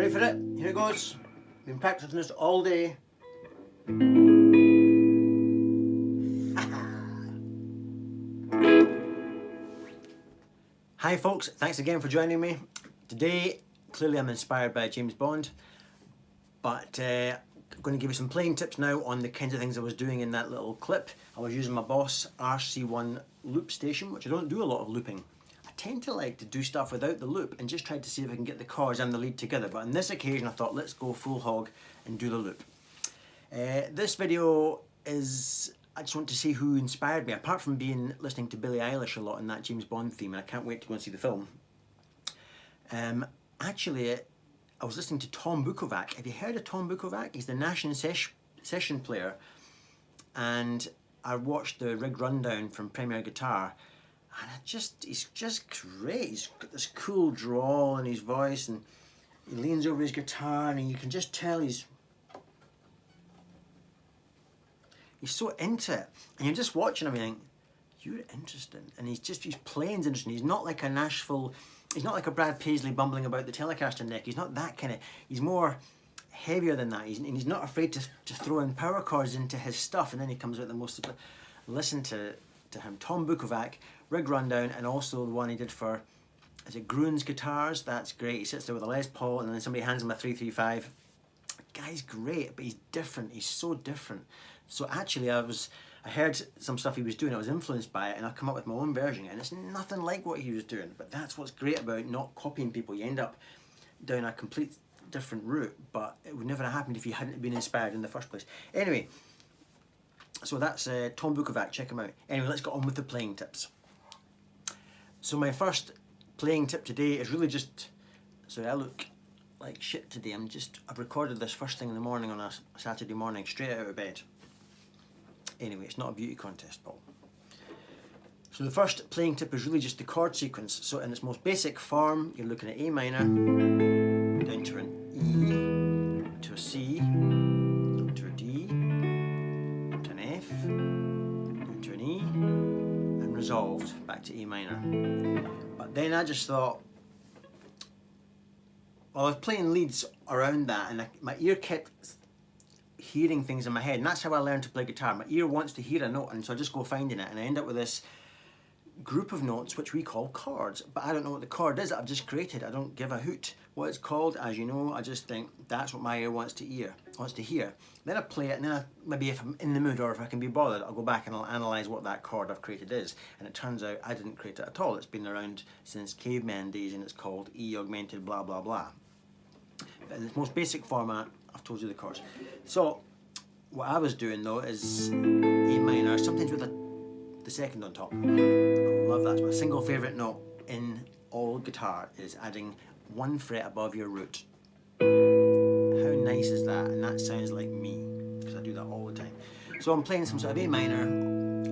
Ready for it? Here it goes. Been practicing this all day. Hi folks, thanks again for joining me. Today, clearly I'm inspired by James Bond, but I'm going to give you some playing tips now on the kinds of things I was doing in that little clip. I was using my Boss RC1 loop station, which I don't do a lot of looping. I tend to like to do stuff without the loop and just try to see if I can get the chords and the lead together, but on this occasion I thought let's go full hog and do the loop. This video is, I just want to see who inspired me, apart from listening to Billie Eilish a lot in that James Bond theme, and I can't wait to go and see the film. Actually, I was listening to Tom Bukovac. Have you heard of Tom Bukovac? He's the National session player, and I watched the rig rundown from Premier Guitar, and he's just great. He's got this cool drawl in his voice, and he leans over his guitar, and you can just tell he's so into it, and you're just watching him and you think, you're interesting, and he's playing's interesting. He's not like a Nashville, he's not like a Brad Paisley bumbling about the Telecaster neck. He's not that kind of, he's more heavier than that, and he's not afraid to throw in power chords into his stuff, and then he comes out the most. Listen to him. Tom Bukovac, rig rundown, and also the one he did for, is it Gruen's Guitars? That's great. He sits there with a Les Paul, and then somebody hands him a 335. Guy's great, but he's different. He's so different. So actually I heard some stuff he was doing, I was influenced by it, and I've come up with my own version, and it's nothing like what he was doing. But that's what's great about not copying people. You end up down a complete different route, but it would never have happened if you hadn't been inspired in the first place. Anyway, so that's Tom Bukovac, check him out. Anyway, let's get on with the playing tips. So my first playing tip today is really just, sorry, I look like shit today. I've recorded this first thing in the morning on a Saturday morning, straight out of bed. Anyway, it's not a beauty contest, Paul. So the first playing tip is really just the chord sequence. So in its most basic form, you're looking at A minor, down to an E, to a C, to a D, to an F, down to an E, and resolved back to A minor. But then I just thought, well, I was playing leads around that, and my ear kept hearing things in my head, and that's how I learned to play guitar. My ear wants to hear a note, and so I just go finding it, and I end up with this group of notes which we call chords. But I don't know what the chord is that I've just created. I don't give a hoot what it's called, as you know. I just think that's what my ear wants to hear. Then I play it, and then maybe if I'm in the mood or if I can be bothered, I'll go back and I'll analyse what that chord I've created is. And it turns out I didn't create it at all. It's been around since caveman days, and it's called E augmented blah blah blah. But in its most basic format, I've told you the chords. So what I was doing though is A minor, sometimes with the second on top. I love that. My single favourite note in all guitar is adding one fret above your root. How nice is that? And that sounds like me, because I do that all the time. So I'm playing some sort of A minor,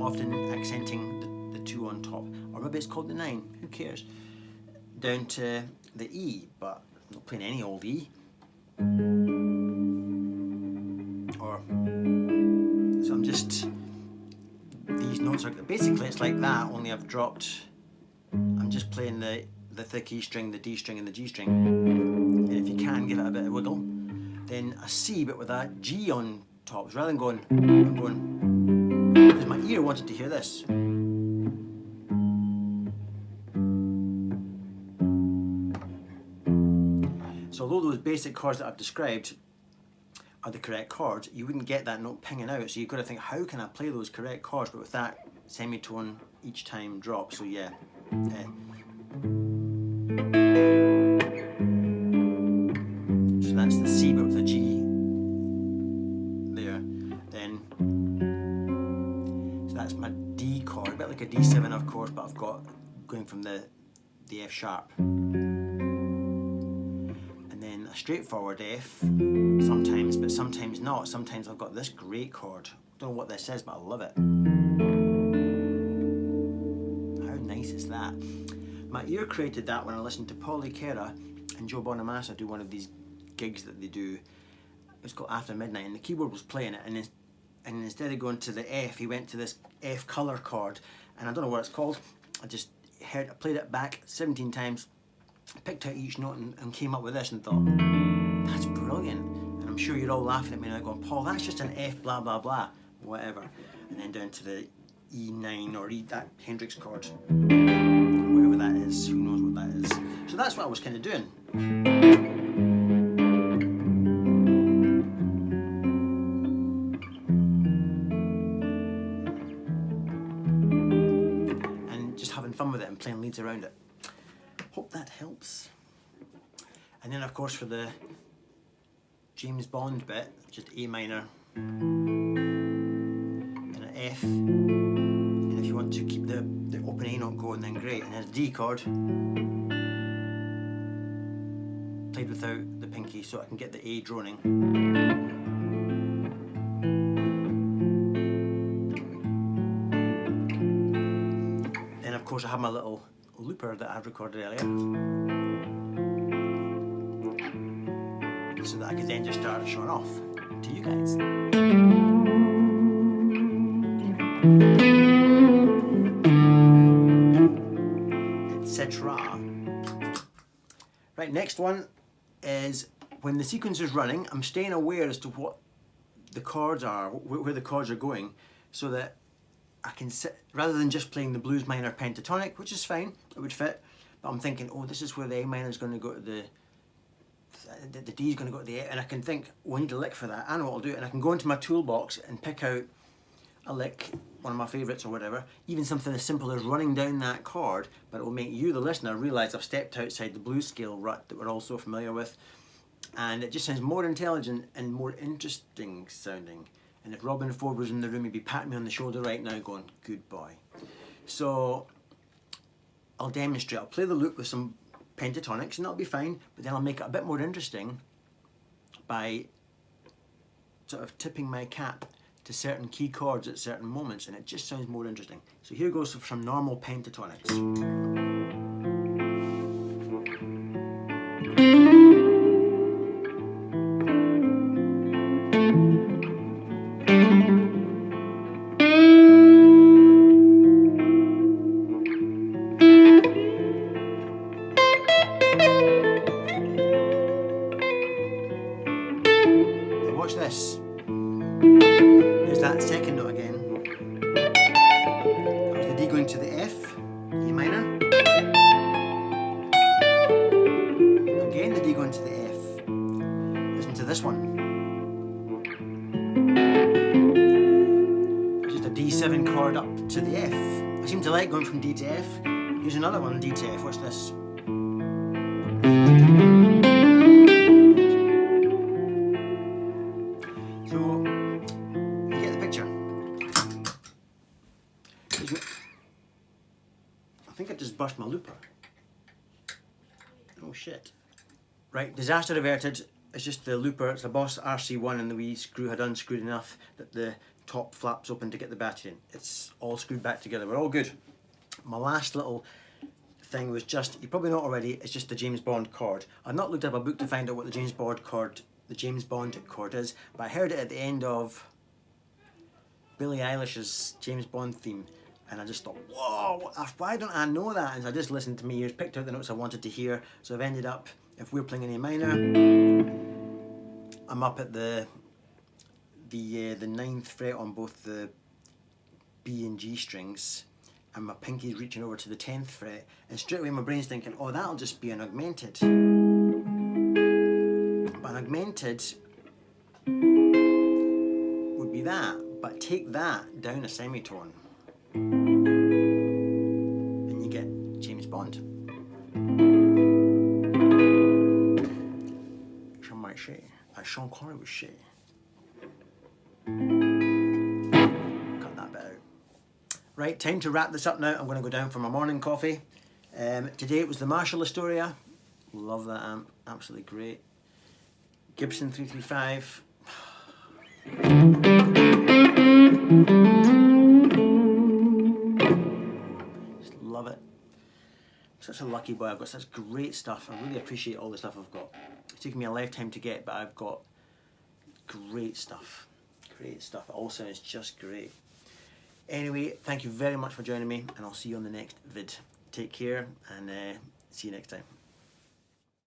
often accenting the 2 on top, or maybe it's called the 9, who cares? Down to the E, but I'm not playing any old E. Or, so I'm just, these notes are, basically it's like that, only I've dropped, I'm just playing the thick E string, the D string and the G string. And if you can, give it a bit of wiggle. Then a C, but with a G on top. So rather than going, I'm going, because my ear wanted to hear this. So although those basic chords that I've described are the correct chords, you wouldn't get that note pinging out. So you've got to think, how can I play those correct chords, but with that semitone each time drop? So yeah. So that's the C, but with a G there. Then, so that's my D chord, a bit like a D7 of course, but I've got going from the F sharp. A straightforward F sometimes, but sometimes not. Sometimes I've got this great chord. Don't know what this is, but I love it. How nice is that? My ear created that when I listened to Polly Kera and Joe Bonamassa do one of these gigs that they do. It was called After Midnight, and the keyboard was playing it, and instead of going to the F, he went to this F color chord, and I don't know what it's called. I played it back 17 times. Picked out each note and came up with this and thought, that's brilliant. And I'm sure you're all laughing at me now going, Paul, that's just an F blah blah blah, whatever. And then down to the E9 or that Hendrix chord, whatever that is, who knows what that is. So that's what I was kind of doing. And just having fun with it and playing leads around it. Hope that helps. And then of course for the James Bond bit, just A minor and an F, and if you want to keep the open A note going, then great. And then a D chord played without the pinky so I can get the A droning. Then of course I have my little looper that I've recorded earlier, so that I could then just start showing off to you guys. Etc. Right, next one is when the sequence is running, I'm staying aware as to what the chords are, where the chords are going, so that I can sit, rather than just playing the blues minor pentatonic, which is fine, it would fit, but I'm thinking, oh, this is where the A minor is going to go to the the D is going to go to the F, and I can think, oh, I need a lick for that. I know what I'll do, and I can go into my toolbox and pick out a lick, one of my favourites or whatever, even something as simple as running down that chord, but it will make you, the listener, realise I've stepped outside the blues scale rut that we're all so familiar with, and it just sounds more intelligent and more interesting sounding. And if Robin Ford was in the room, he'd be patting me on the shoulder right now going, good boy. So I'll demonstrate. I'll play the loop with some pentatonics and that'll be fine, but then I'll make it a bit more interesting by sort of tipping my cap to certain key chords at certain moments, and it just sounds more interesting. So here goes for some normal pentatonics. Watch this. There's that second note again. That was the D going to the F, E minor. Again the D going to the F. Listen to this one. It's just a D7 chord up to the F. I seem to like going from D to F. Here's another one, D to F. Watch this. I think I just burst my looper. Oh shit. Right, disaster averted. It's just the looper, it's a Boss RC1 and the wee screw had unscrewed enough that the top flaps open to get the battery in. It's all screwed back together, we're all good. My last little thing was just, you probably know already, it's just the James Bond chord. I've not looked up a book to find out what the James Bond chord is, but I heard it at the end of Billie Eilish's James Bond theme. And I just thought, whoa, why don't I know that? And so I just listened to my ears, picked out the notes I wanted to hear. So I've ended up, if we're playing an A minor, I'm up at the 9th fret on both the B and G strings, and my pinky's reaching over to the 10th fret, and straight away my brain's thinking, oh, that'll just be an augmented. But an augmented would be that, but take that down a semitone. And you get James Bond. Jean Marché, I Sean Connery was Shay. Cut that bit out. Right, time to wrap this up now. I'm going to go down for my morning coffee. Today it was the Marshall Astoria. Love that amp, absolutely great. Gibson 335. Love it. I'm such a lucky boy, I've got such great stuff. I really appreciate all the stuff I've got. It's taken me a lifetime to get, but I've got great stuff. Great stuff. It all sounds just great. Anyway, thank you very much for joining me, and I'll see you on the next vid. Take care, and see you next time.